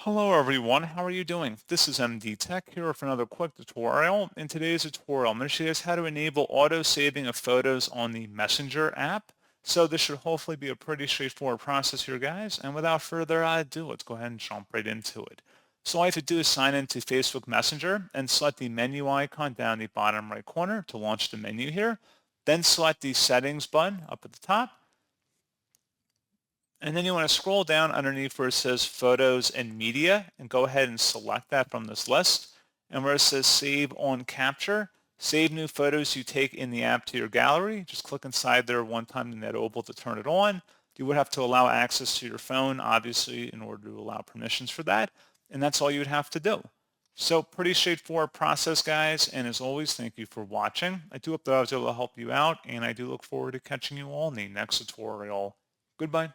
Hello everyone, how are you doing? This is MD Tech here for another quick tutorial. In today's tutorial, I'm going to show you guys how to enable auto saving of photos on the Messenger app. So this should hopefully be a pretty straightforward process here, guys. And without further ado, let's go ahead and jump right into it. So all you have to do is sign into Facebook Messenger and select the menu icon down the bottom right corner to launch the menu here. Then select the settings button up at the top. And then you want to scroll down underneath where it says Photos and Media and go ahead and select that from this list. And where it says Save on Capture, save new photos you take in the app to your gallery. Just click inside there one time in that oval to turn it on. You would have to allow access to your phone, obviously, in order to allow permissions for that. And that's all you would have to do. So pretty straightforward process, guys. And as always, thank you for watching. I do hope that I was able to help you out, and I do look forward to catching you all in the next tutorial. Goodbye.